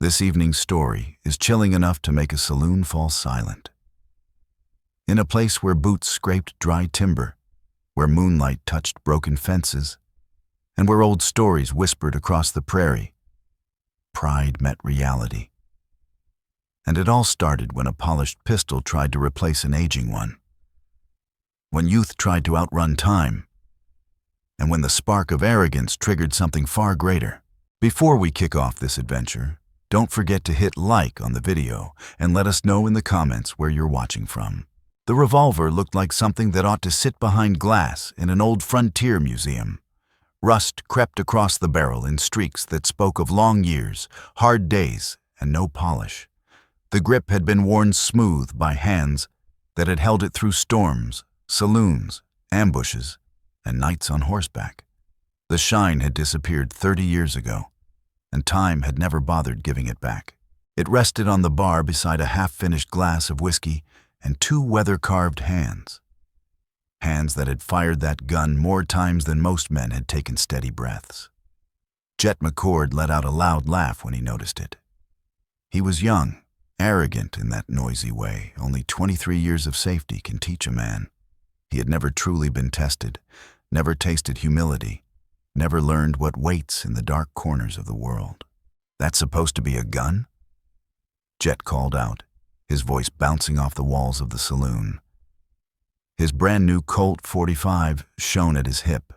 This evening's story is chilling enough to make a saloon fall silent. In a place where boots scraped dry timber, where moonlight touched broken fences, and where old stories whispered across the prairie, pride met reality. And it all started when a polished pistol tried to replace an aging one. When youth tried to outrun time, and when the spark of arrogance triggered something far greater. Before we kick off this adventure, don't forget to hit like on the video and let us know in the comments where you're watching from. The revolver looked like something that ought to sit behind glass in an old frontier museum. Rust crept across the barrel in streaks that spoke of long years, hard days, and no polish. The grip had been worn smooth by hands that had held it through storms, saloons, ambushes, and nights on horseback. The shine had disappeared 30 years ago, and time had never bothered giving it back. It rested on the bar beside a half-finished glass of whiskey and two weather-carved hands. Hands that had fired that gun more times than most men had taken steady breaths. Jet McCord let out a loud laugh when he noticed it. He was young, arrogant in that noisy way only 23 years of safety can teach a man. He had never truly been tested, never tasted humility, never learned what waits in the dark corners of the world. "That's supposed to be a gun?" Jet called out, his voice bouncing off the walls of the saloon. His brand-new Colt 45 shone at his hip.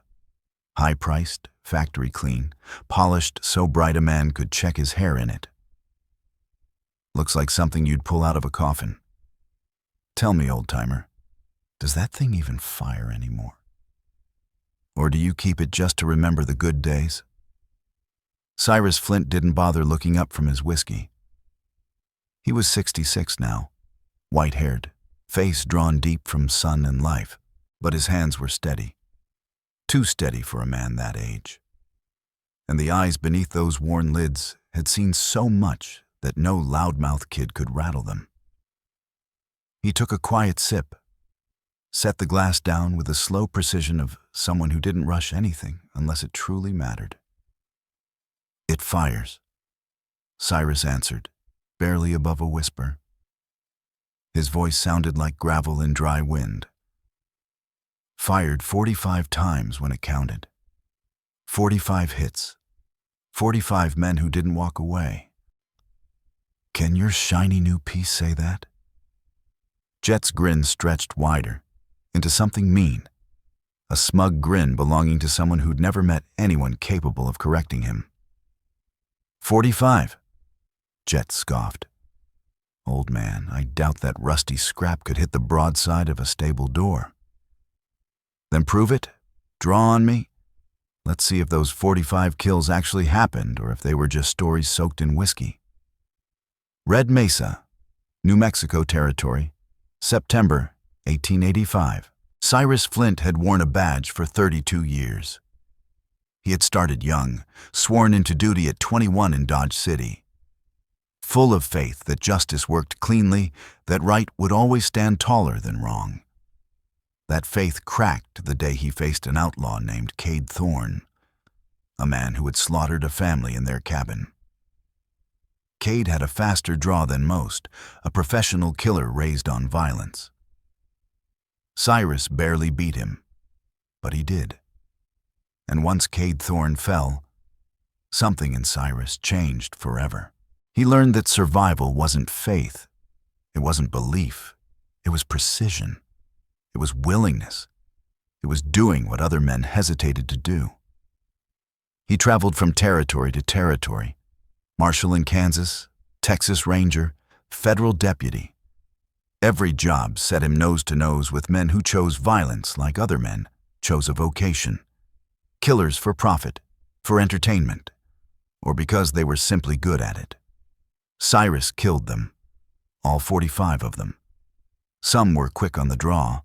High-priced, factory clean, polished so bright a man could check his hair in it. "Looks like something you'd pull out of a coffin. Tell me, old-timer, does that thing even fire anymore? Or do you keep it just to remember the good days?" Cyrus Flint didn't bother looking up from his whiskey. He was 66 now, white-haired, face drawn deep from sun and life, but his hands were steady. Too steady for a man that age. And the eyes beneath those worn lids had seen so much that no loudmouth kid could rattle them. He took a quiet sip, set the glass down with the slow precision of someone who didn't rush anything unless it truly mattered. "It fires," Cyrus answered, barely above a whisper. His voice sounded like gravel in dry wind. "Fired 45 times when it counted. 45 hits. 45 men who didn't walk away. Can your shiny new piece say that?" Jet's grin stretched wider, into something mean, a smug grin belonging to someone who'd never met anyone capable of correcting him. 45, Jet scoffed. "Old man, I doubt that rusty scrap could hit the broadside of a stable door." "Then prove it. Draw on me. Let's see if those 45 kills actually happened or if they were just stories soaked in whiskey." Red Mesa, New Mexico Territory, September 1885. Cyrus Flint had worn a badge for 32 years. He had started young, sworn into duty at 21 in Dodge City. Full of faith that justice worked cleanly, that right would always stand taller than wrong. That faith cracked the day he faced an outlaw named Cade Thorne, a man who had slaughtered a family in their cabin. Cade had a faster draw than most, a professional killer raised on violence. Cyrus barely beat him, but he did. And once Cade Thorne fell, something in Cyrus changed forever. He learned that survival wasn't faith, it wasn't belief, it was precision, it was willingness, it was doing what other men hesitated to do. He traveled from territory to territory, marshal in Kansas, Texas Ranger, federal deputy. Every job set him nose to nose with men who chose violence like other men chose a vocation. Killers for profit, for entertainment, or because they were simply good at it. Cyrus killed them, all 45 of them. Some were quick on the draw,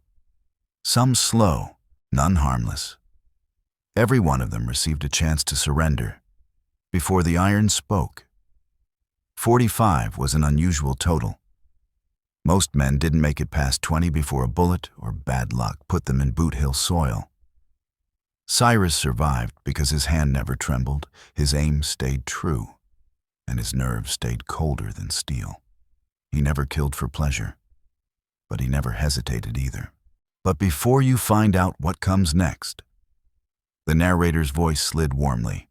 some slow, none harmless. Every one of them received a chance to surrender before the iron spoke. 45 was an unusual total. Most men didn't make it past 20 before a bullet or bad luck put them in Boot Hill soil. Cyrus survived because his hand never trembled, his aim stayed true. and his nerves stayed colder than steel. He never killed for pleasure, but he never hesitated either. But before you find out what comes next, the narrator's voice slid warmly.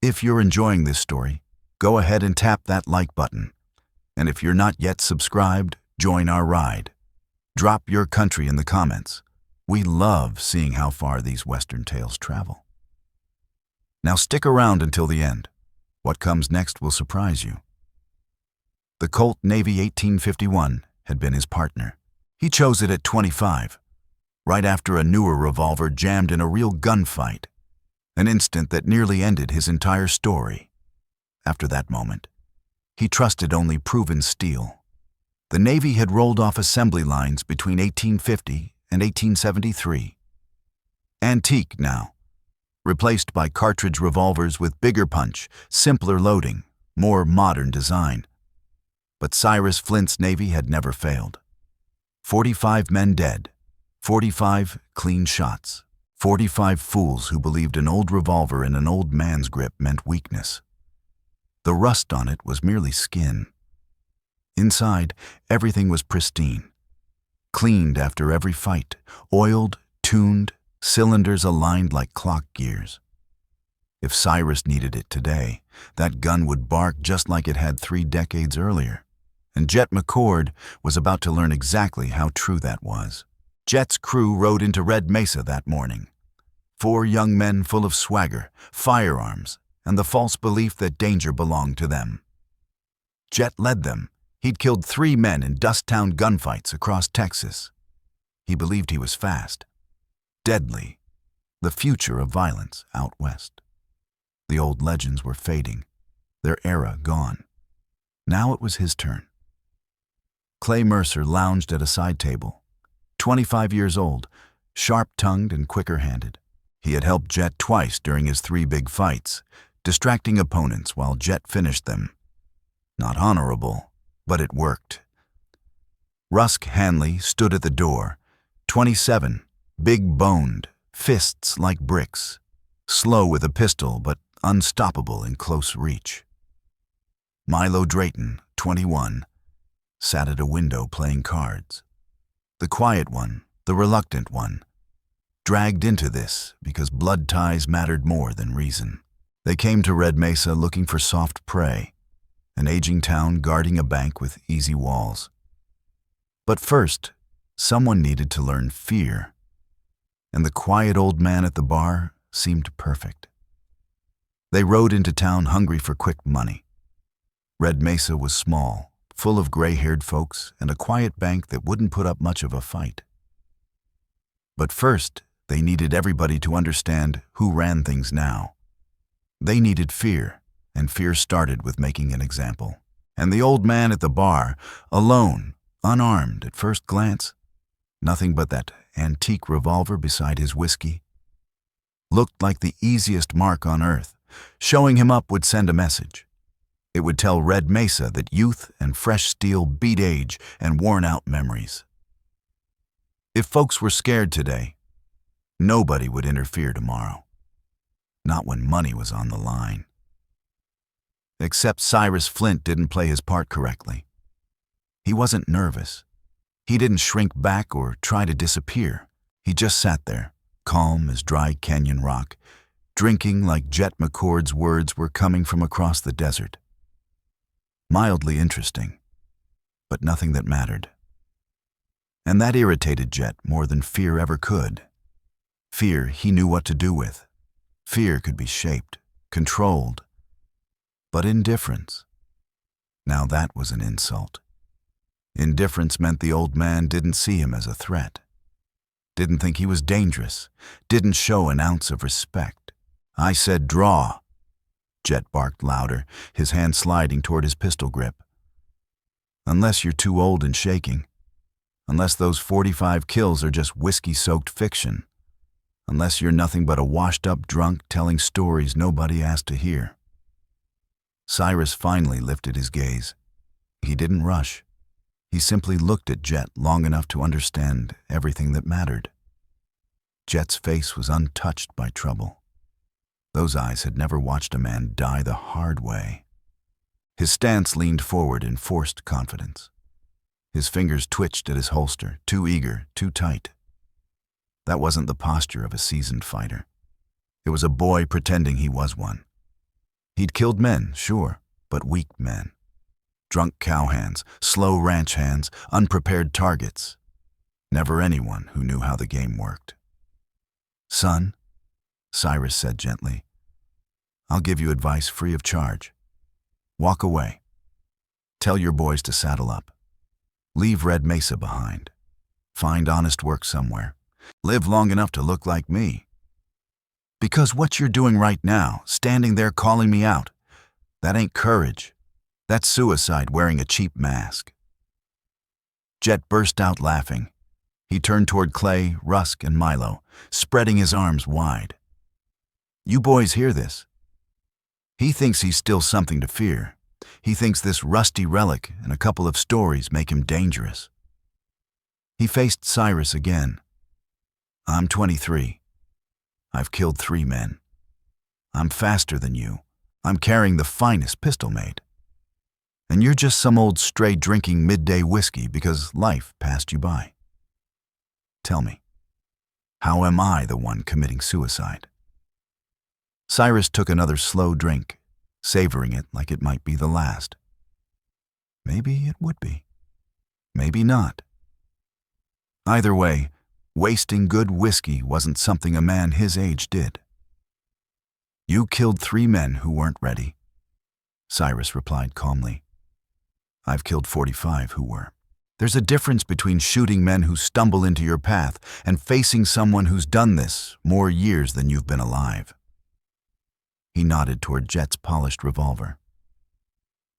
If you're enjoying this story, go ahead and tap that like button. And if you're not yet subscribed, join our ride. Drop your country in the comments. We love seeing how far these Western tales travel. Now stick around until the end. What comes next will surprise you. The Colt Navy 1851 had been his partner. He chose it at 25, right after a newer revolver jammed in a real gunfight, an instant that nearly ended his entire story. After that moment, he trusted only proven steel. The Navy had rolled off assembly lines between 1850 and 1873. Antique now, replaced by cartridge revolvers with bigger punch, simpler loading, more modern design. But Cyrus Flint's Navy had never failed. 45 men dead, 45 clean shots, 45 fools who believed an old revolver in an old man's grip meant weakness. The rust on it was merely skin. Inside, everything was pristine. Cleaned after every fight, oiled, tuned, cylinders aligned like clock gears. If Cyrus needed it today, that gun would bark just like it had 3 decades earlier. And Jet McCord was about to learn exactly how true that was. Jet's crew rode into Red Mesa that morning. 4 young men full of swagger, firearms, and the false belief that danger belonged to them. Jet led them. He'd killed 3 men in dust-town gunfights across Texas. He believed he was fast, deadly, the future of violence out west. The old legends were fading, their era gone. Now it was his turn. Clay Mercer lounged at a side table, 25 years old, sharp-tongued and quicker-handed. He had helped Jet twice during his 3 big fights, distracting opponents while Jet finished them. Not honorable, but it worked. Rusk Hanley stood at the door, 27, big-boned, fists like bricks, slow with a pistol but unstoppable in close reach. Milo Drayton, 21, sat at a window playing cards. The quiet one, the reluctant one, dragged into this because blood ties mattered more than reason. They came to Red Mesa looking for soft prey, an aging town guarding a bank with easy walls. But first, someone needed to learn fear, and the quiet old man at the bar seemed perfect. They rode into town hungry for quick money. Red Mesa was small, full of gray-haired folks and a quiet bank that wouldn't put up much of a fight. But first, they needed everybody to understand who ran things now. They needed fear, and fear started with making an example. And the old man at the bar, alone, unarmed at first glance, nothing but that antique revolver beside his whiskey, looked like the easiest mark on earth. Showing him up would send a message. It would tell Red Mesa that youth and fresh steel beat age and worn-out memories. If folks were scared today, nobody would interfere tomorrow. Not when money was on the line. Except Cyrus Flint didn't play his part correctly. He wasn't nervous. He didn't shrink back or try to disappear. He just sat there, calm as dry canyon rock, drinking like Jet McCord's words were coming from across the desert. Mildly interesting, but nothing that mattered. And that irritated Jet more than fear ever could. Fear he knew what to do with. Fear could be shaped, controlled. But indifference, now that was an insult. Indifference meant the old man didn't see him as a threat, didn't think he was dangerous, didn't show an ounce of respect. I said draw. Jet barked louder, his hand sliding toward his pistol grip. Unless you're too old and shaking. Unless those 45 kills are just whiskey-soaked fiction. Unless you're nothing but a washed-up drunk telling stories nobody asked to hear. Cyrus finally lifted his gaze. He didn't rush. He simply looked at Jet long enough to understand everything that mattered. Jet's face was untouched by trouble. Those eyes had never watched a man die the hard way. His stance leaned forward in forced confidence. His fingers twitched at his holster, too eager, too tight. That wasn't the posture of a seasoned fighter. It was a boy pretending he was one. He'd killed men, sure, but weak men. Drunk cowhands, slow ranch hands, unprepared targets. Never anyone who knew how the game worked. "Son," Cyrus said gently, "I'll give you advice free of charge. Walk away. Tell your boys to saddle up. Leave Red Mesa behind. Find honest work somewhere. Live long enough to look like me. Because what you're doing right now, standing there calling me out, that ain't courage. That's suicide wearing a cheap mask." Jet burst out laughing. He turned toward Clay, Rusk, and Milo, spreading his arms wide. "You boys hear this? He thinks he's still something to fear. He thinks this rusty relic and a couple of stories make him dangerous." He faced Cyrus again. "I'm 23. I've killed 3 men. I'm faster than you. I'm carrying the finest pistol made. And you're just some old stray drinking midday whiskey because life passed you by. Tell me, how am I the one committing suicide?" Cyrus took another slow drink, savoring it like it might be the last. Maybe it would be. Maybe not. Either way, wasting good whiskey wasn't something a man his age did. "You killed 3 men who weren't ready," Cyrus replied calmly. "I've killed 45 who were. There's a difference between shooting men who stumble into your path and facing someone who's done this more years than you've been alive." He nodded toward Jet's polished revolver.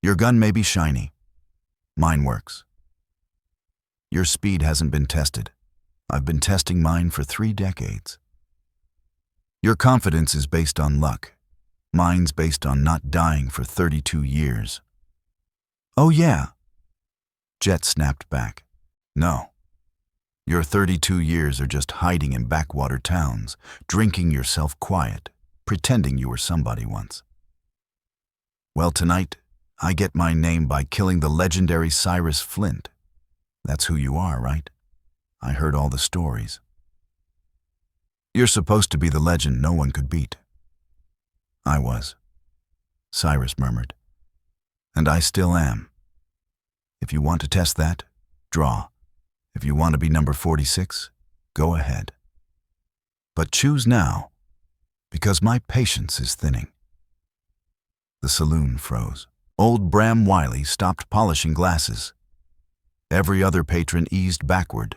"Your gun may be shiny. Mine works. Your speed hasn't been tested. I've been testing mine for 3 decades. Your confidence is based on luck. Mine's based on not dying for 32 years. "Oh yeah," Jet snapped back. "No. Your 32 years are just hiding in backwater towns, drinking yourself quiet, pretending you were somebody once. Well, tonight, I get my name by killing the legendary Cyrus Flint. That's who you are, right? I heard all the stories. You're supposed to be the legend no one could beat." "I was," Cyrus murmured. "And I still am. If you want to test that, draw. If you want to be number 46, go ahead. But choose now, because my patience is thinning." The saloon froze. Old Bram Wiley stopped polishing glasses. Every other patron eased backward,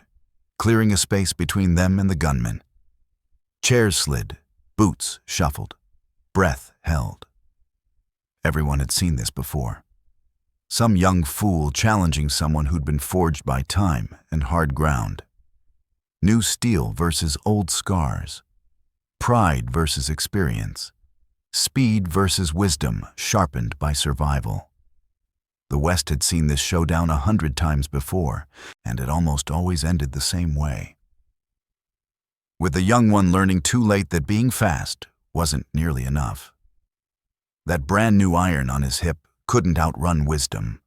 clearing a space between them and the gunman. Chairs slid, boots shuffled, breath held. Everyone had seen this before. Some young fool challenging someone who'd been forged by time and hard ground. New steel versus old scars. Pride versus experience. Speed versus wisdom sharpened by survival. The West had seen this showdown 100 times before, and it almost always ended the same way. With the young one learning too late that being fast wasn't nearly enough. That brand new iron on his hip couldn't outrun wisdom.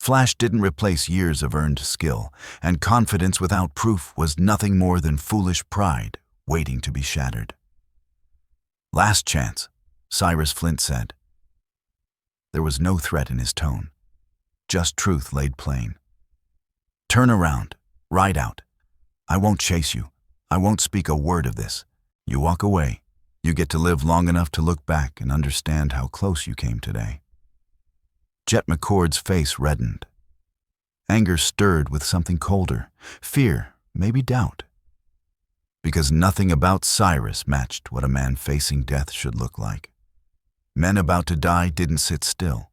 Flash didn't replace years of earned skill, and confidence without proof was nothing more than foolish pride waiting to be shattered. "Last chance," Cyrus Flint said. There was no threat in his tone, just truth laid plain. "Turn around, ride out. I won't chase you. I won't speak a word of this. You walk away. You get to live long enough to look back and understand how close you came today." Jet McCord's face reddened. Anger stirred with something colder, fear, maybe doubt. Because nothing about Cyrus matched what a man facing death should look like. Men about to die didn't sit still.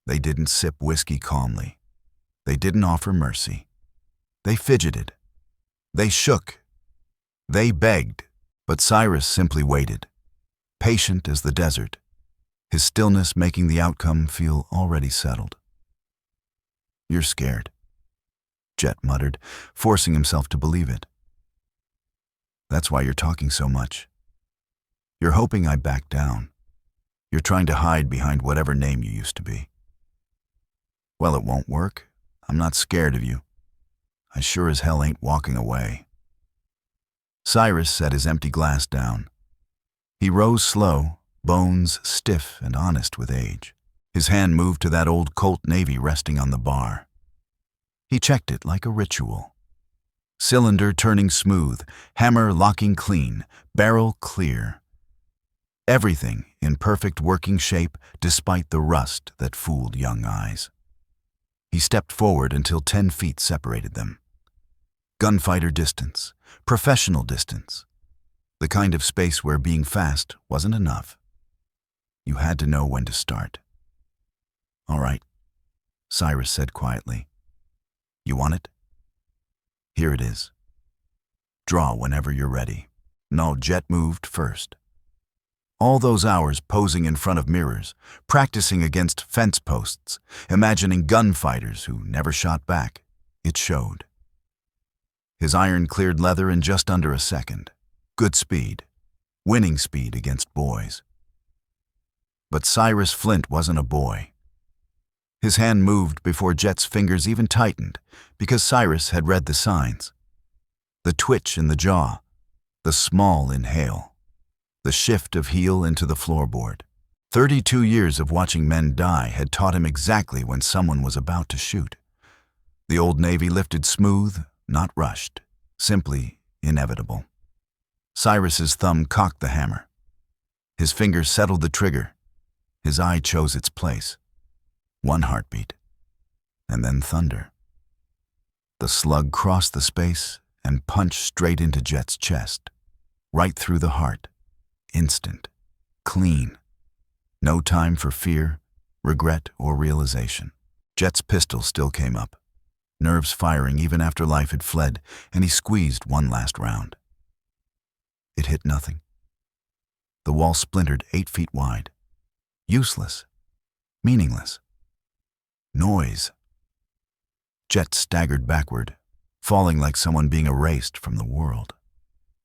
They didn't sip whiskey calmly. They didn't offer mercy. They fidgeted. They shook. They begged. But Cyrus simply waited, patient as the desert, his stillness making the outcome feel already settled. "You're scared," Jet muttered, forcing himself to believe it. "That's why you're talking so much. You're hoping I back down. You're trying to hide behind whatever name you used to be. Well, it won't work. I'm not scared of you. I sure as hell ain't walking away. Cyrus set his empty glass down. He rose slow, bones stiff and honest with age. His hand moved to that old Colt Navy resting on the bar. He checked it like a ritual. Cylinder turning smooth, hammer locking clean, barrel clear. Everything in perfect working shape despite the rust that fooled young eyes. He stepped forward until 10 feet separated them. Gunfighter distance, professional distance. The kind of space where being fast wasn't enough. You had to know when to start. All right, Cyrus said quietly. You want it? Here it is. Draw whenever you're ready. No, Jet moved first. All those hours posing in front of mirrors, practicing against fence posts, imagining gunfighters who never shot back, it showed. His iron cleared leather in just under a second. Good speed. Winning speed against boys. But Cyrus Flint wasn't a boy. His hand moved before Jet's fingers even tightened, because Cyrus had read the signs. The twitch in the jaw, the small inhale, the shift of heel into the floorboard. 32 years of watching men die had taught him exactly when someone was about to shoot. The old Navy lifted smooth, not rushed, simply inevitable. Cyrus's thumb cocked the hammer. His fingers settled the trigger. His eye chose its place. One heartbeat, and then thunder. The slug crossed the space and punched straight into Jet's chest, right through the heart. Instant, clean. No time for fear, regret, or realization. Jet's pistol still came up, nerves firing even after life had fled, and he squeezed one last round. It hit nothing. The wall splintered 8 feet wide. Useless. Meaningless. Noise. Jet staggered backward, falling like someone being erased from the world.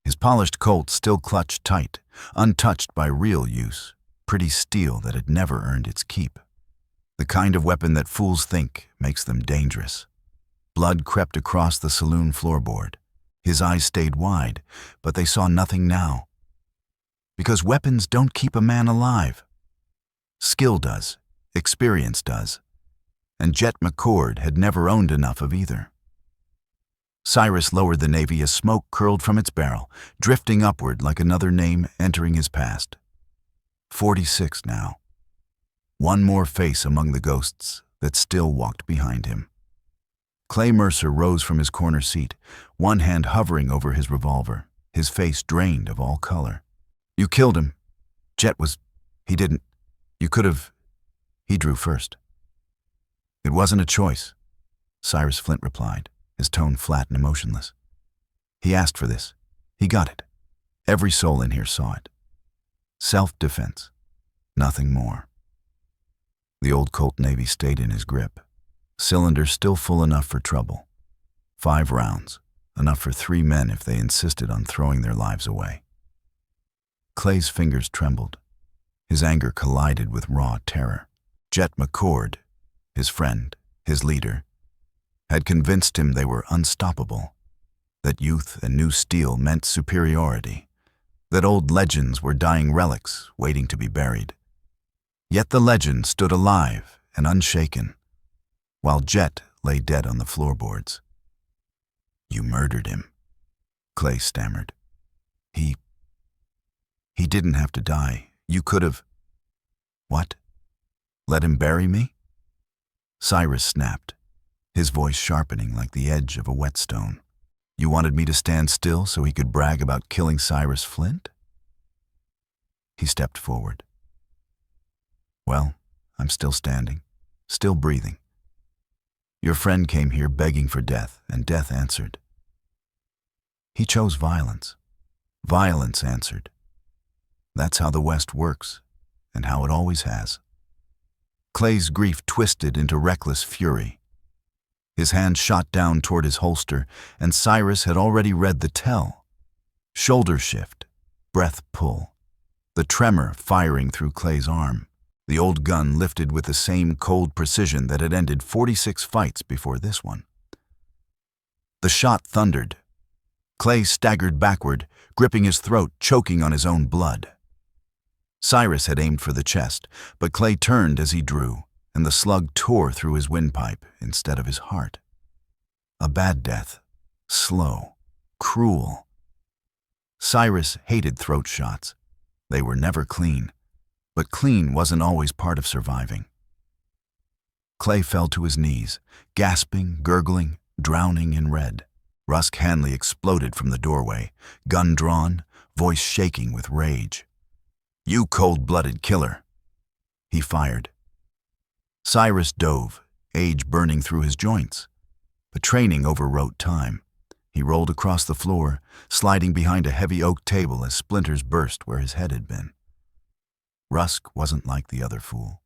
His polished Colt still clutched tight, untouched by real use, pretty steel that had never earned its keep. The kind of weapon that fools think makes them dangerous. Blood crept across the saloon floorboard. His eyes stayed wide, but they saw nothing now. Because weapons don't keep a man alive. Skill does, experience does, and Jet McCord had never owned enough of either. Cyrus lowered the Navy as smoke curled from its barrel, drifting upward like another name entering his past. 46 now. One more face among the ghosts that still walked behind him. Clay Mercer rose from his corner seat, one hand hovering over his revolver, his face drained of all color. You killed him. Jet was... He didn't. You could have... He drew first. It wasn't a choice, Cyrus Flint replied, his tone flat and emotionless. He asked for this. He got it. Every soul in here saw it. Self-defense. Nothing more. The old Colt Navy stayed in his grip. Cylinder still full enough for trouble. 5 rounds, enough for 3 men if they insisted on throwing their lives away. Clay's fingers trembled. His anger collided with raw terror. Jet McCord, his friend, his leader, had convinced him they were unstoppable, that youth and new steel meant superiority, that old legends were dying relics waiting to be buried. Yet the legend stood alive and unshaken, while Jet lay dead on the floorboards. You murdered him, Clay stammered. He didn't have to die. You could have... What? Let him bury me? Cyrus snapped, his voice sharpening like the edge of a whetstone. You wanted me to stand still so he could brag about killing Cyrus Flint? He stepped forward. Well, I'm still standing, still breathing. Your friend came here begging for death, and death answered. He chose violence. Violence answered. That's how the West works, and how it always has. Clay's grief twisted into reckless fury. His hand shot down toward his holster, and Cyrus had already read the tell. Shoulder shift, breath pull, the tremor firing through Clay's arm. the old gun lifted with the same cold precision that had ended 46 fights before this one. The shot thundered. Clay staggered backward, gripping his throat, choking on his own blood. Cyrus had aimed for the chest, but Clay turned as he drew, and the slug tore through his windpipe instead of his heart. A bad death. Slow. Cruel. Cyrus hated throat shots. They were never clean, but clean wasn't always part of surviving. Clay fell to his knees, gasping, gurgling, drowning in red. Rusk Hanley exploded from the doorway, gun drawn, voice shaking with rage. "You cold-blooded killer!" He fired. Cyrus dove, age burning through his joints. But training overwrote time. He rolled across the floor, sliding behind a heavy oak table as splinters burst where his head had been. Rusk wasn't like the other fool.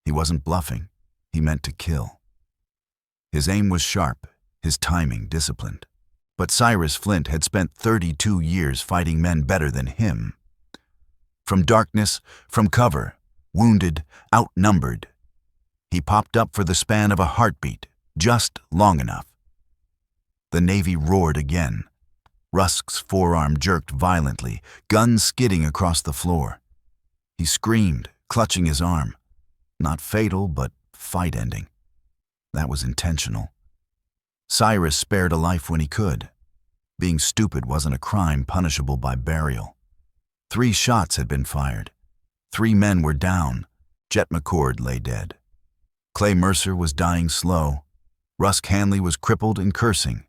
He wasn't bluffing. He meant to kill. His aim was sharp, his timing disciplined. But Cyrus Flint had spent 32 years fighting men better than him. From darkness, from cover, wounded, outnumbered, he popped up for the span of a heartbeat, just long enough. The Navy roared again. Rusk's forearm jerked violently, gun skidding across the floor. He screamed, clutching his arm. Not fatal, but fight-ending. That was intentional. Cyrus spared a life when he could. Being stupid wasn't a crime punishable by burial. 3 shots had been fired. 3 men were down. Jet McCord lay dead. Clay Mercer was dying slow. Rusk Hanley was crippled and cursing.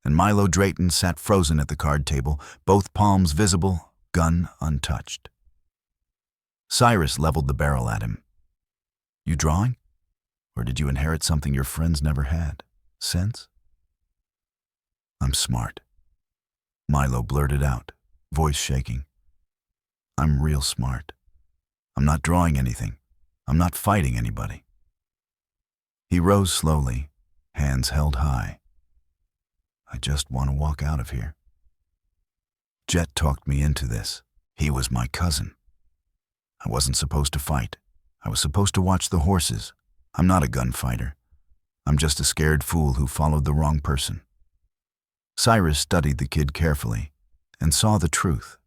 And Milo Drayton sat frozen at the card table, both palms visible, gun untouched. Cyrus leveled the barrel at him. "You drawing? Or did you inherit something your friends never had? Sense?" "I'm smart," Milo blurted out, voice shaking. "I'm real smart. I'm not drawing anything. I'm not fighting anybody." He rose slowly, hands held high. "I just want to walk out of here. Jet talked me into this. He was my cousin. I wasn't supposed to fight. I was supposed to watch the horses. I'm not a gunfighter. I'm just a scared fool who followed the wrong person." Cyrus studied the kid carefully and saw the truth.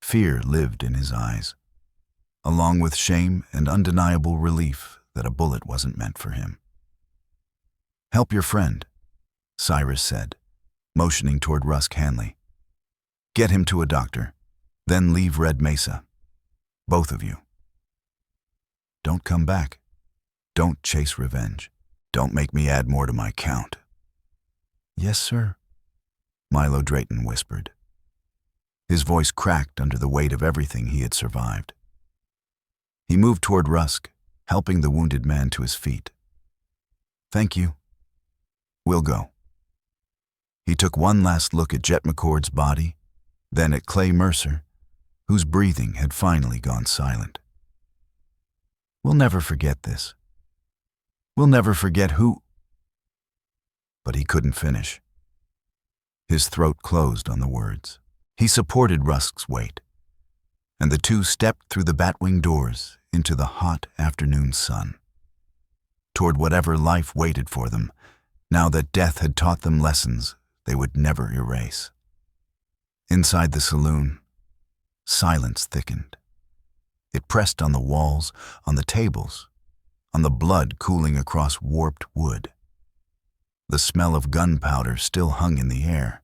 Fear lived in his eyes, along with shame and undeniable relief that a bullet wasn't meant for him. "Help your friend," Cyrus said, motioning toward Rusk Hanley. "Get him to a doctor, then leave Red Mesa. Both of you. Don't come back. Don't chase revenge. Don't make me add more to my count." "Yes, sir," Milo Drayton whispered. His voice cracked under the weight of everything he had survived. He moved toward Rusk, helping the wounded man to his feet. "Thank you. We'll go." He took one last look at Jet McCord's body, then at Clay Mercer, whose breathing had finally gone silent. "We'll never forget this. We'll never forget who—" But he couldn't finish. His throat closed on the words. He supported Rusk's weight, and the two stepped through the batwing doors into the hot afternoon sun, toward whatever life waited for them, now that death had taught them lessons they would never erase. Inside the saloon, silence thickened. It pressed on the walls, on the tables, on the blood cooling across warped wood. The smell of gunpowder still hung in the air.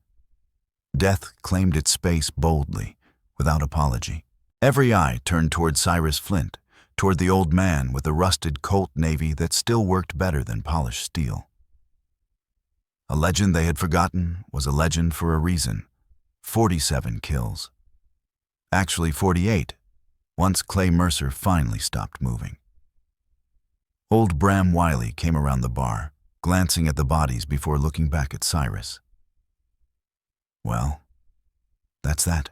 Death claimed its space boldly, without apology. Every eye turned toward Cyrus Flint, toward the old man with the rusted Colt Navy that still worked better than polished steel. A legend they had forgotten was a legend for a reason. 47 kills. Actually 48, once Clay Mercer finally stopped moving. Old Bram Wiley came around the bar, glancing at the bodies before looking back at Cyrus. "Well, that's that,"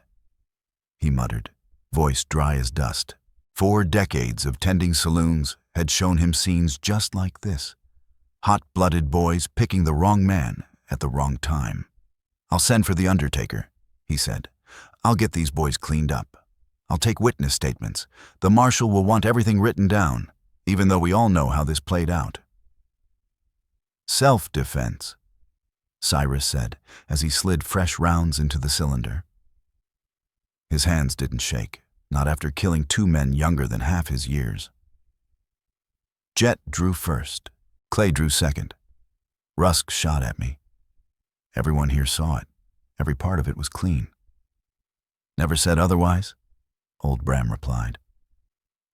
he muttered, voice dry as dust. 4 decades of tending saloons had shown him scenes just like this. Hot-blooded boys picking the wrong man at the wrong time. "I'll send for the undertaker," he said. "I'll get these boys cleaned up. I'll take witness statements. The marshal will want everything written down, even though we all know how this played out." "Self-defense," Cyrus said as he slid fresh rounds into the cylinder. His hands didn't shake, not after killing 2 men younger than half his years. Jet drew first. Clay drew second. Rusk shot at me. Everyone here saw it. Every part of it was clean. "Never said otherwise?" Old Bram replied.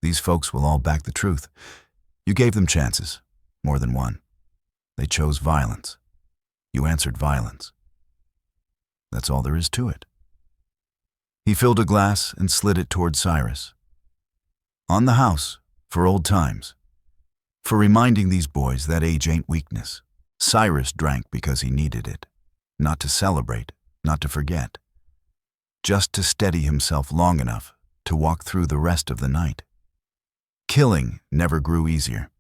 "These folks will all back the truth. You gave them chances, more than one. They chose violence. You answered violence. That's all there is to it." He filled a glass and slid it toward Cyrus. "On the house, for old times. For reminding these boys that age ain't weakness." Cyrus drank because he needed it. Not to celebrate, not to forget. Just to steady himself long enough to walk through the rest of the night. Killing never grew easier.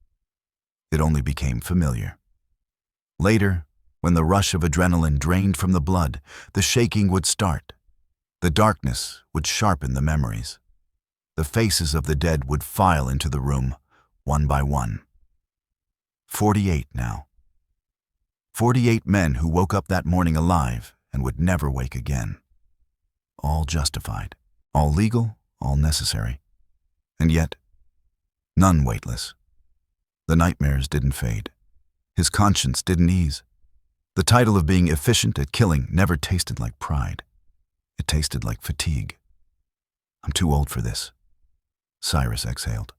It only became familiar. Later, when the rush of adrenaline drained from the blood, the shaking would start. The darkness would sharpen the memories. The faces of the dead would file into the room, one by one. 48 now. 48 men who woke up that morning alive and would never wake again. All justified, all legal, all necessary. And yet, none weightless. The nightmares didn't fade. His conscience didn't ease. The title of being efficient at killing never tasted like pride. It tasted like fatigue. "I'm too old for this," Cyrus exhaled.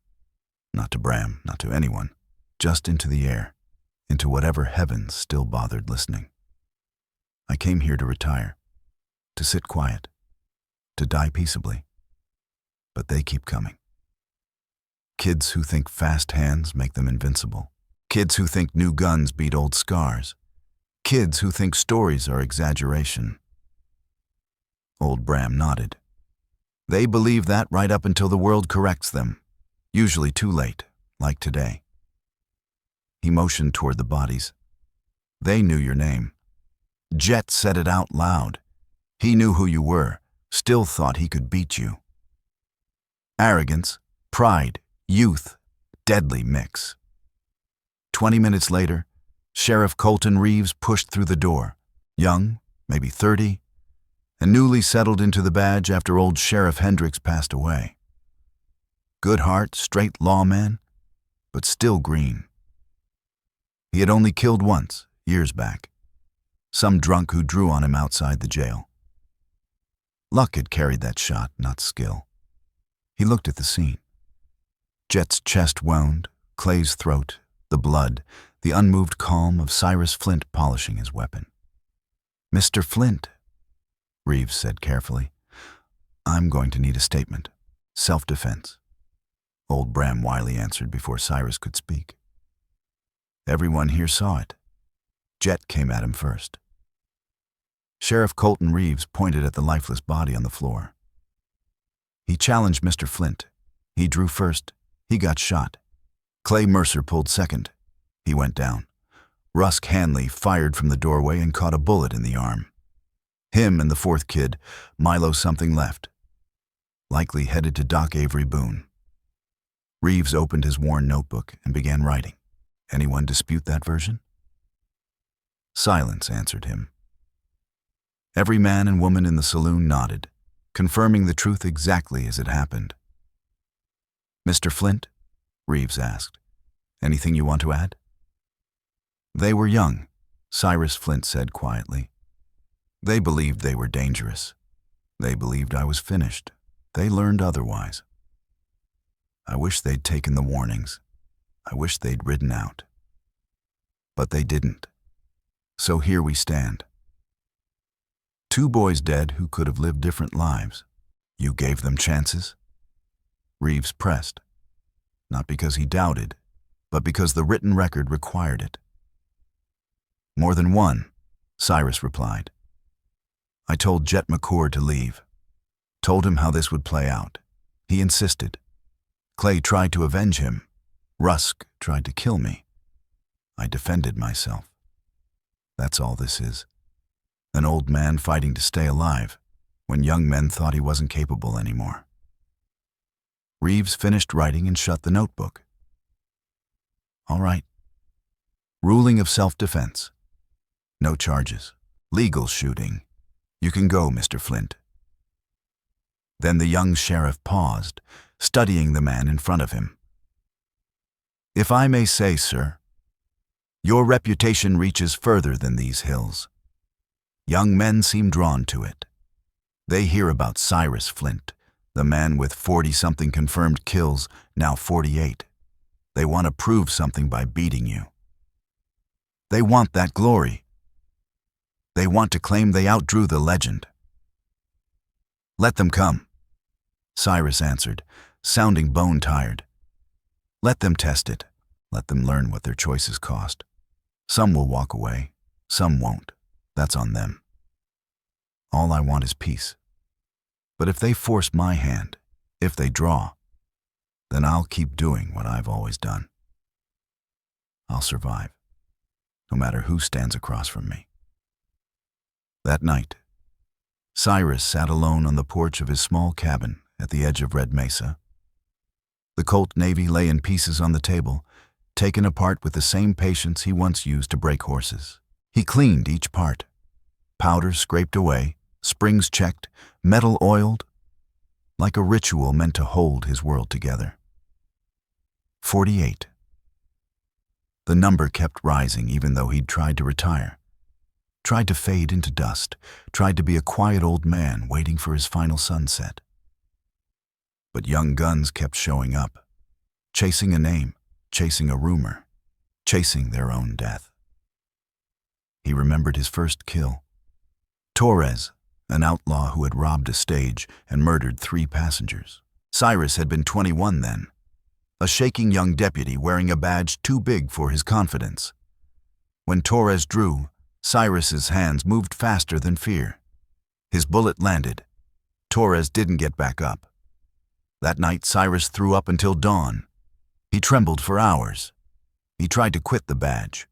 Not to Bram, not to anyone, just into the air, into whatever heavens still bothered listening. "I came here to retire, to sit quiet, to die peaceably. But they keep coming. Kids who think fast hands make them invincible. Kids who think new guns beat old scars. Kids who think stories are exaggeration." Old Bram nodded. "They believe that right up until the world corrects them, usually too late, like today." He motioned toward the bodies. "They knew your name. Jet said it out loud. He knew who you were, still thought he could beat you. Arrogance, pride, youth, deadly mix." 20 minutes later, Sheriff Colton Reeves pushed through the door, young, maybe 30, and newly settled into the badge after old Sheriff Hendricks passed away. Good heart, straight lawman, but still green. He had only killed once, years back. Some drunk who drew on him outside the jail. Luck had carried that shot, not skill. He looked at the scene. Jet's chest wound, Clay's throat, the blood, the unmoved calm of Cyrus Flint polishing his weapon. "Mr. Flint," Reeves said carefully, "I'm going to need a statement. Self-defense." Old Bram Wiley answered before Cyrus could speak. Everyone here saw it. Jet came at him first. Sheriff Colton Reeves pointed at the lifeless body on the floor. He challenged Mr. Flint. He drew first. He got shot. Clay Mercer pulled second. He went down. Rusk Hanley fired from the doorway and caught a bullet in the arm. Him and the fourth kid, Milo something left. Likely headed to Doc Avery Boone. Reeves opened his worn notebook and began writing. Anyone dispute that version? Silence answered him. Every man and woman in the saloon nodded, confirming the truth exactly as it happened. "Mr. Flint?" Reeves asked. "Anything you want to add?" "They were young," Cyrus Flint said quietly. "They believed they were dangerous. They believed I was finished. They learned otherwise. I wish they'd taken the warnings. I wish they'd ridden out. But they didn't. So here we stand. 2 boys dead who could have lived different lives. You gave them chances?" Reeves pressed, not because he doubted, but because the written record required it. "More than one," Cyrus replied. "I told Jet McCord to leave. Told him how this would play out. He insisted. Clay tried to avenge him. Rusk tried to kill me. I defended myself. That's all this is. An old man fighting to stay alive when young men thought he wasn't capable anymore. Reeves finished writing and shut the notebook. All right. Ruling of self-defense. No charges. Legal shooting. You can go, Mr. Flint. Then the young sheriff paused, studying the man in front of him. If I may say, sir, your reputation reaches further than these hills. Young men seem drawn to it. They hear about Cyrus Flint, the man with 40-something confirmed kills, now 48. They want to prove something by beating you. They want that glory. They want to claim they outdrew the legend. Let them come, Cyrus answered, sounding bone-tired. Let them test it. Let them learn what their choices cost. Some will walk away, some won't. That's on them. All I want is peace. But if they force my hand, if they draw, then I'll keep doing what I've always done. I'll survive, no matter who stands across from me. That night, Cyrus sat alone on the porch of his small cabin at the edge of Red Mesa. The Colt Navy lay in pieces on the table, taken apart with the same patience he once used to break horses. He cleaned each part. Powder scraped away, springs checked, metal oiled, like a ritual meant to hold his world together. 48. The number kept rising even though he'd tried to retire. Tried to fade into dust, tried to be a quiet old man waiting for his final sunset. But young guns kept showing up, chasing a name, chasing a rumor, chasing their own death. He remembered his first kill. Torres, an outlaw who had robbed a stage and murdered 3 passengers. Cyrus had been 21 then, a shaking young deputy wearing a badge too big for his confidence. When Torres drew, Cyrus's hands moved faster than fear. His bullet landed. Torres didn't get back up. That night, Cyrus threw up until dawn. He trembled for hours. He tried to quit the badge.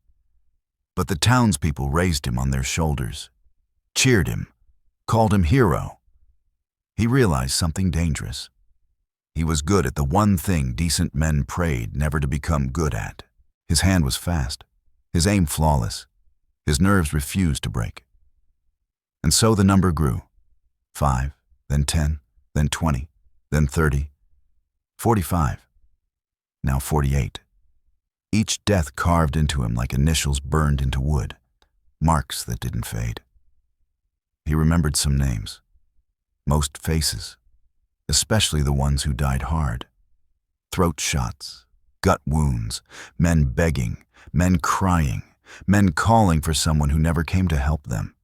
But the townspeople raised him on their shoulders, cheered him, called him hero. He realized something dangerous. He was good at the one thing decent men prayed never to become good at. His hand was fast, his aim flawless. His nerves refused to break. And so the number grew. 5, then 10, then 20, then 30, 45, now 48. Each death carved into him like initials burned into wood, marks that didn't fade. He remembered some names, most faces, especially the ones who died hard. Throat shots, gut wounds, men begging, men crying, men calling for someone who never came to help them.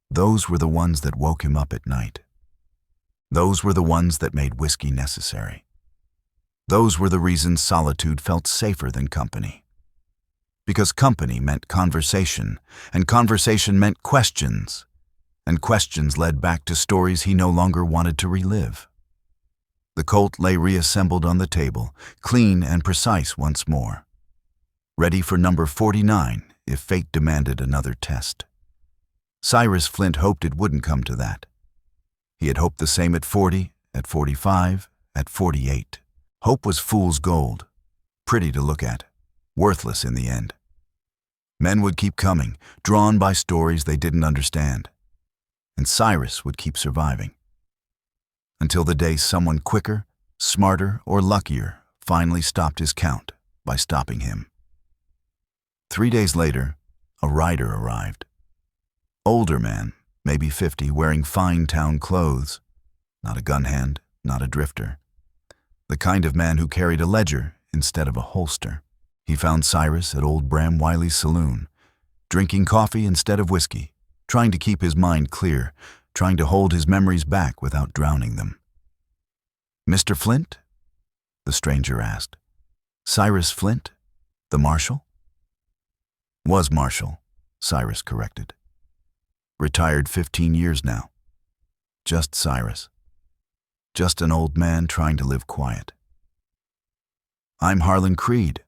Those were the ones that woke him up at night. Those were the ones that made whiskey necessary. Those were the reasons solitude felt safer than company. Because company meant conversation, and conversation meant questions, and questions led back to stories he no longer wanted to relive. The Colt lay reassembled on the table, clean and precise once more. Ready for number 49 if fate demanded another test. Cyrus Flint hoped it wouldn't come to that. He had hoped the same at 40, at 45, at 48. Hope was fool's gold, pretty to look at, worthless in the end. Men would keep coming, drawn by stories they didn't understand. And Cyrus would keep surviving. Until the day someone quicker, smarter, or luckier finally stopped his count by stopping him. 3 days later, a rider arrived. Older man, maybe 50, wearing fine town clothes. Not a gun hand, not a drifter. The kind of man who carried a ledger instead of a holster. He found Cyrus at old Bram Wiley's saloon, drinking coffee instead of whiskey, trying to keep his mind clear, trying to hold his memories back without drowning them. "Mr. Flint?" the stranger asked. "Cyrus Flint, the marshal?" "Was marshal," Cyrus corrected. "Retired 15 years now. Just Cyrus. Just an old man trying to live quiet." "I'm Harlan Creed,"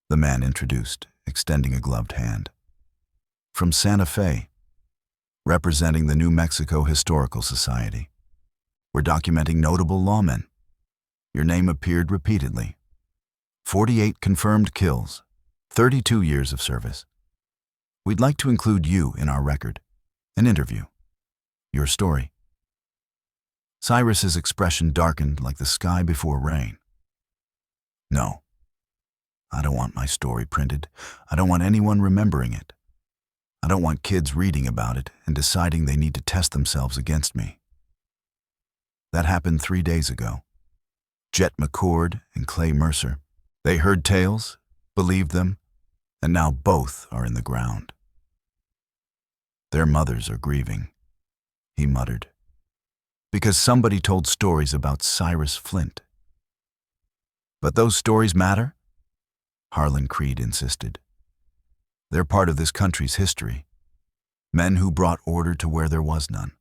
the man introduced, extending a gloved hand. "From Santa Fe, representing the New Mexico Historical Society. We're documenting notable lawmen." Your name appeared repeatedly. 48 confirmed kills, 32 years of service. We'd like to include you in our record. An interview. Your story. Cyrus's expression darkened like the sky before rain. No. I don't want my story printed. I don't want anyone remembering it. I don't want kids reading about it and deciding they need to test themselves against me. That happened 3 days ago. Jet McCord and Clay Mercer. They heard tales, believed them, and now both are in the ground. Their mothers are grieving, he muttered, because somebody told stories about Cyrus Flint. But those stories matter? Harlan Creed insisted. They're part of this country's history. Men who brought order to where there was none,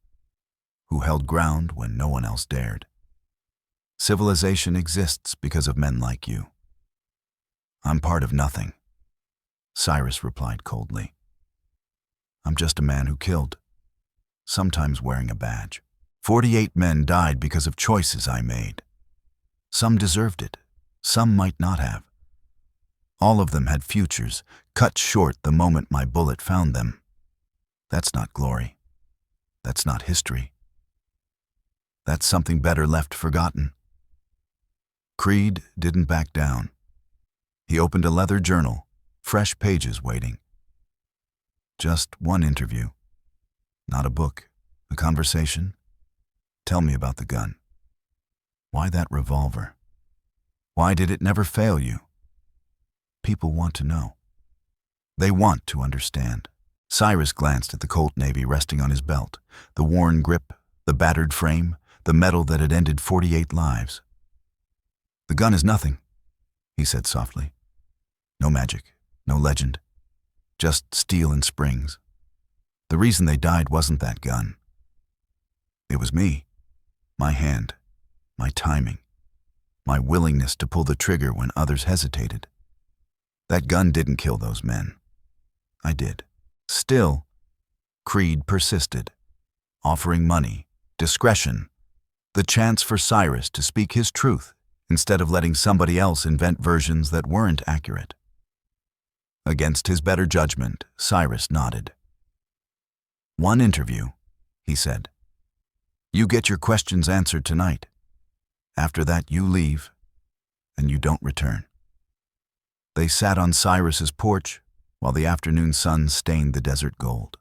who held ground when no one else dared. Civilization exists because of men like you. I'm part of nothing, Cyrus replied coldly. I'm just a man who killed, sometimes wearing a badge. 48 men died because of choices I made. Some deserved it, some might not have. All of them had futures, cut short the moment my bullet found them. That's not glory. That's not history. That's something better left forgotten. Creed didn't back down. He opened a leather journal, fresh pages waiting. Just one interview. Not a book, a conversation. Tell me about the gun. Why that revolver? Why did it never fail you? People want to know. They want to understand. Cyrus glanced at the Colt Navy resting on his belt, the worn grip, the battered frame, the metal that had ended 48 lives. The gun is nothing, he said softly. No magic, no legend, just steel and springs. The reason they died wasn't that gun. It was me, my hand, my timing, my willingness to pull the trigger when others hesitated. That gun didn't kill those men. I did. Still, Creed persisted, offering money, discretion, the chance for Cyrus to speak his truth instead of letting somebody else invent versions that weren't accurate. Against his better judgment, Cyrus nodded. One interview, he said. You get your questions answered tonight. After that, you leave, and you don't return. They sat on Cyrus's porch while the afternoon sun stained the desert gold.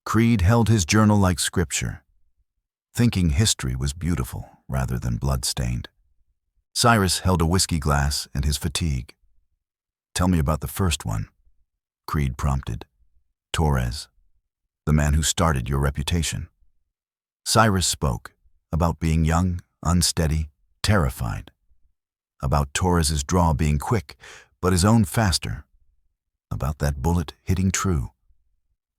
Creed held his journal like scripture, thinking history was beautiful rather than blood-stained. Cyrus held a whiskey glass and his fatigue. Tell me about the first one, Creed prompted. Torres, the man who started your reputation. Cyrus spoke about being young, unsteady, terrified. About Torres's draw being quick, but his own faster. About that bullet hitting true.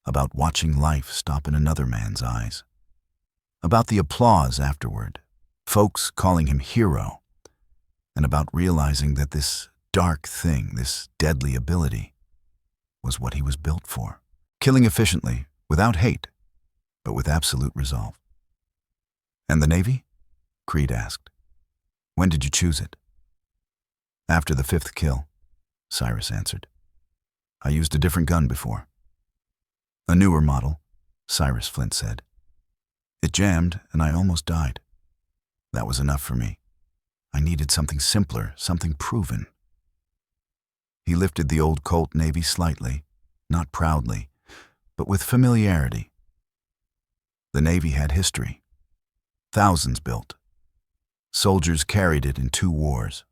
About watching life stop in another man's eyes. About the applause afterward, folks calling him hero. And about realizing that this dark thing, this deadly ability, was what he was built for. Killing efficiently, without hate, but with absolute resolve. And the Navy? Creed asked. When did you choose it? After the 5th kill, Cyrus answered. I used a different gun before. A newer model, Cyrus Flint said. It jammed and I almost died. That was enough for me. I needed something simpler, something proven. He lifted the old Colt Navy slightly, not proudly, but with familiarity. The Navy had history. Thousands built. Soldiers carried it in 2 wars.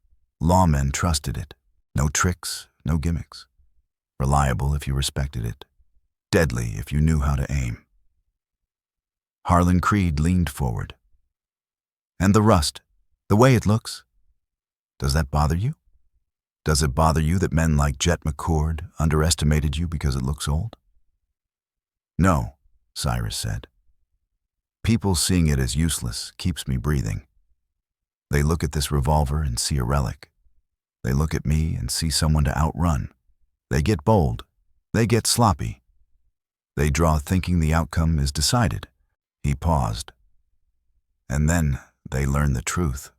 Lawmen trusted it. No tricks, no gimmicks. Reliable if you respected it. Deadly if you knew how to aim. Harlan Creed leaned forward. And the rust, the way it looks, does that bother you? Does it bother you that men like Jet McCord underestimated you because it looks old? No, Cyrus said. People seeing it as useless keeps me breathing. They look at this revolver and see a relic. They look at me and see someone to outrun. They get bold. They get sloppy. They draw thinking the outcome is decided. He paused. And then they learn the truth.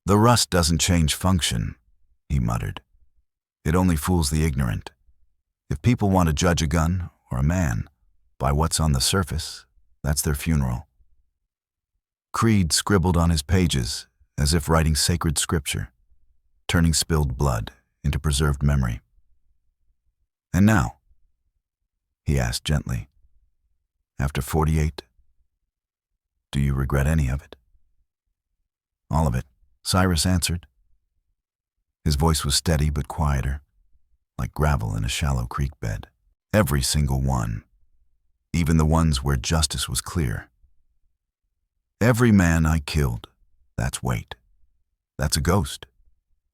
"The rust doesn't change function," he muttered. "It only fools the ignorant. If people want to judge a gun or a man by what's on the surface, that's their funeral." Creed scribbled on his pages as if writing sacred scripture, turning spilled blood into preserved memory. "And now?" he asked gently. "After 48, do you regret any of it?" "All of it," Cyrus answered. His voice was steady but quieter, like gravel in a shallow creek bed. "Every single one, even the ones where justice was clear. Every man I killed, that's weight. That's a ghost.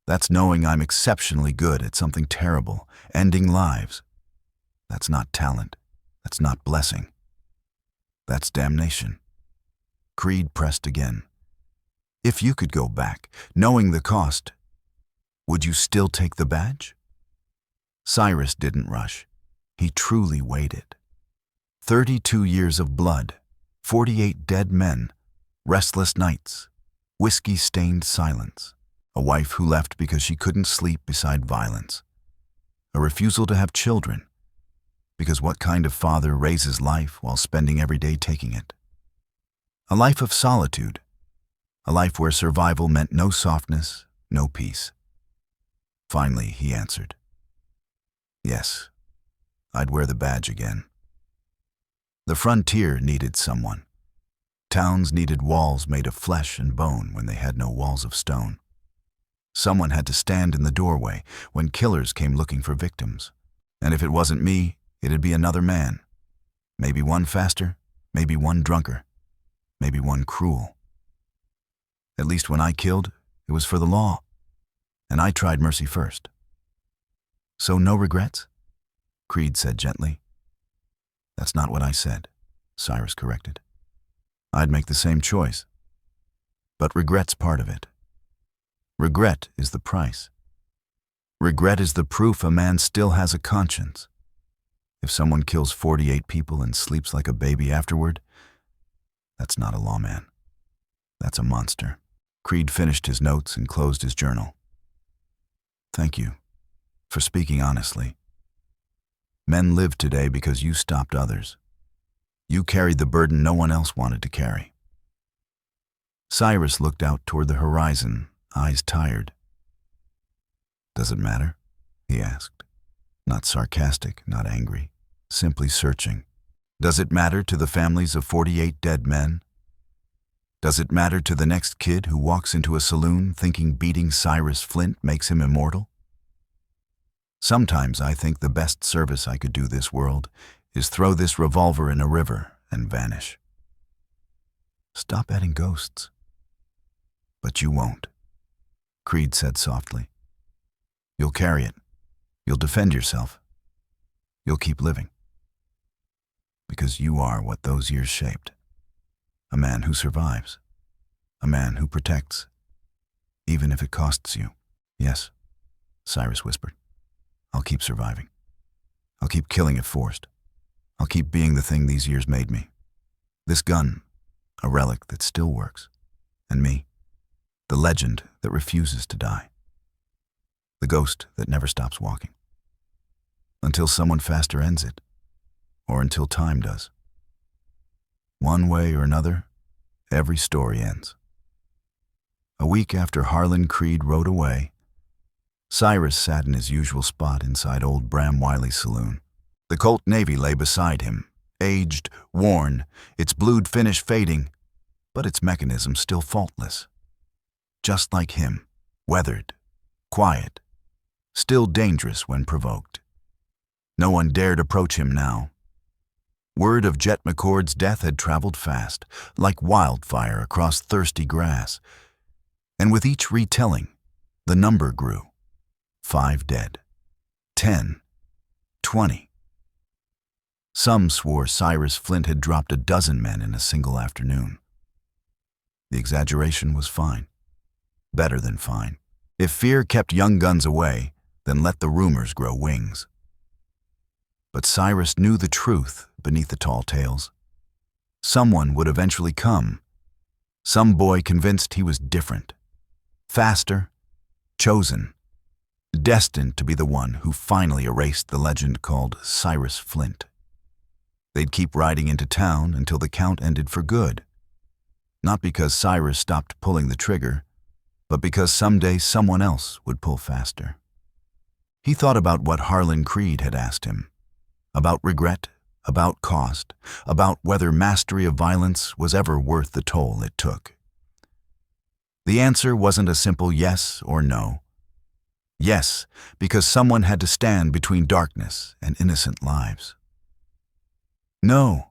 That's knowing I'm exceptionally good at something terrible, ending lives. That's not talent. That's not blessing. That's damnation." Creed pressed again. "If you could go back, knowing the cost, would you still take the badge?" Cyrus didn't rush. He truly waited. 32 years of blood, 48 dead men, restless nights, whiskey-stained silence, a wife who left because she couldn't sleep beside violence, a refusal to have children, because what kind of father raises life while spending every day taking it? A life of solitude, a life where survival meant no softness, no peace. Finally, he answered, "Yes, I'd wear the badge again." The frontier needed someone. Towns needed walls made of flesh and bone when they had no walls of stone. Someone had to stand in the doorway when killers came looking for victims. And if it wasn't me, it'd be another man. Maybe one faster, maybe one drunker, maybe one cruel. At least when I killed, it was for the law, and I tried mercy first. "So no regrets?" Creed said gently. "That's not what I said," Cyrus corrected. "I'd make the same choice. But regret's part of it. Regret is the price. Regret is the proof a man still has a conscience. If someone kills 48 people and sleeps like a baby afterward, that's not a lawman. That's a monster." Creed finished his notes and closed his journal. "Thank you for speaking honestly. Men live today because you stopped others. You carried the burden no one else wanted to carry." Cyrus looked out toward the horizon, eyes tired. "Does it matter?" he asked. Not sarcastic, not angry, simply searching. "Does it matter to the families of 48 dead men? Does it matter to the next kid who walks into a saloon thinking beating Cyrus Flint makes him immortal? Sometimes I think the best service I could do this world is throw this revolver in a river and vanish." "Stop adding ghosts." "But you won't," Creed said softly. "You'll carry it. You'll defend yourself. You'll keep living. Because you are what those years shaped. A man who survives. A man who protects. Even if it costs you." "Yes," Cyrus whispered. "I'll keep surviving. I'll keep killing if forced. I'll keep being the thing these years made me. This gun, a relic that still works. And me, the legend that refuses to die. The ghost that never stops walking. Until someone faster ends it, or until time does. One way or another, every story ends." A week after Harlan Creed rode away, Cyrus sat in his usual spot inside old Bram Wiley's saloon. The Colt Navy lay beside him, aged, worn, its blued finish fading, but its mechanism still faultless. Just like him, weathered, quiet, still dangerous when provoked. No one dared approach him now. Word of Jet McCord's death had traveled fast, like wildfire across thirsty grass. And with each retelling, the number grew. 5 dead. 10. 20. Some swore Cyrus Flint had dropped a dozen men in a single afternoon. The exaggeration was fine. Better than fine. If fear kept young guns away, then let the rumors grow wings. But Cyrus knew the truth beneath the tall tales. Someone would eventually come. Some boy convinced he was different. Faster, chosen, destined to be the one who finally erased the legend called Cyrus Flint. They'd keep riding into town until the count ended for good. Not because Cyrus stopped pulling the trigger, but because someday someone else would pull faster. He thought about what Harlan Creed had asked him, about regret, about cost, about whether mastery of violence was ever worth the toll it took. The answer wasn't a simple yes or no. Yes, because someone had to stand between darkness and innocent lives. No,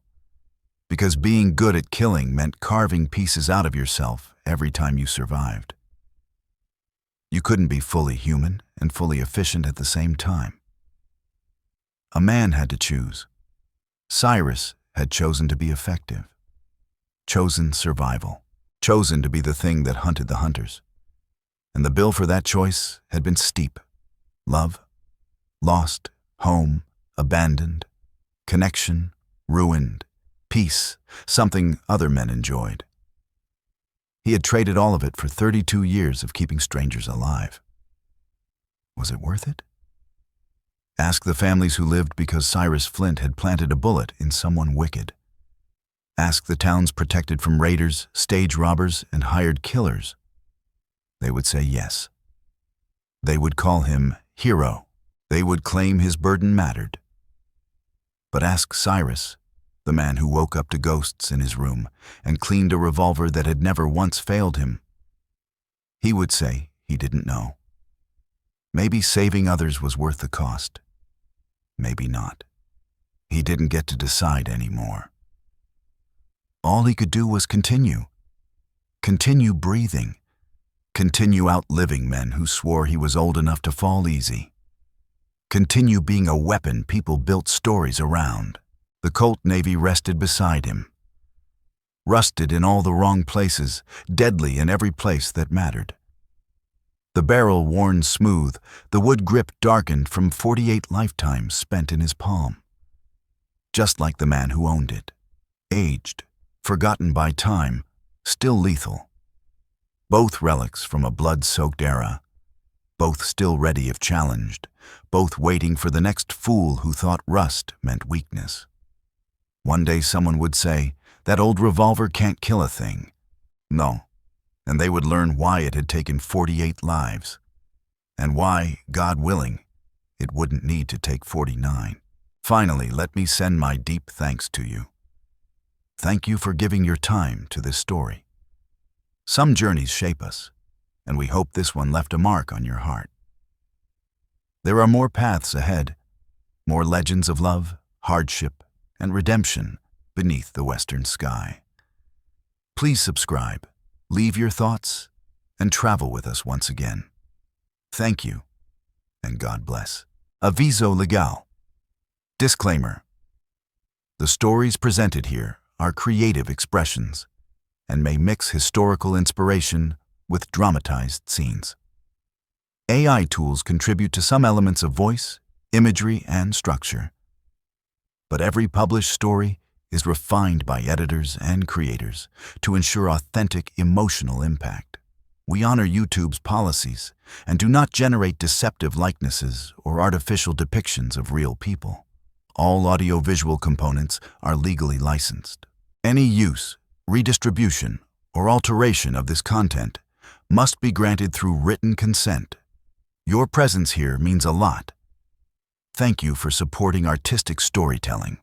because being good at killing meant carving pieces out of yourself every time you survived. You couldn't be fully human and fully efficient at the same time. A man had to choose. Cyrus had chosen to be effective, chosen survival, chosen to be the thing that hunted the hunters. And the bill for that choice had been steep. Love, lost, home, abandoned, connection, ruined, peace, something other men enjoyed. He had traded all of it for 32 years of keeping strangers alive. Was it worth it? Ask the families who lived because Cyrus Flint had planted a bullet in someone wicked. Ask the towns protected from raiders, stage robbers, and hired killers. They would say yes. They would call him hero. They would claim his burden mattered. But ask Cyrus, the man who woke up to ghosts in his room and cleaned a revolver that had never once failed him. He would say he didn't know. Maybe saving others was worth the cost. Maybe not. He didn't get to decide anymore. All he could do was continue. Continue breathing. Continue outliving men who swore he was old enough to fall easy. Continue being a weapon people built stories around. The Colt Navy rested beside him. Rusted in all the wrong places, deadly in every place that mattered. The barrel worn smooth, the wood grip darkened from 48 lifetimes spent in his palm. Just like the man who owned it. Aged, forgotten by time, still lethal. Both relics from a blood-soaked era. Both still ready if challenged. Both waiting for the next fool who thought rust meant weakness. One day someone would say, that old revolver can't kill a thing. No. And they would learn why it had taken 48 lives. And why, God willing, it wouldn't need to take 49. Finally, let me send my deep thanks to you. Thank you for giving your time to this story. Some journeys shape us, and we hope this one left a mark on your heart. There are more paths ahead, more legends of love, hardship, and redemption beneath the western sky. Please subscribe, leave your thoughts, and travel with us once again. Thank you, and God bless. Aviso legal. Disclaimer. The stories presented here are creative expressions and may mix historical inspiration with dramatized scenes. AI tools contribute to some elements of voice, imagery, and structure. But every published story is refined by editors and creators to ensure authentic emotional impact. We honor YouTube's policies and do not generate deceptive likenesses or artificial depictions of real people. All audiovisual components are legally licensed. Any use, redistribution, or alteration of this content must be granted through written consent. Your presence here means a lot. Thank you for supporting artistic storytelling.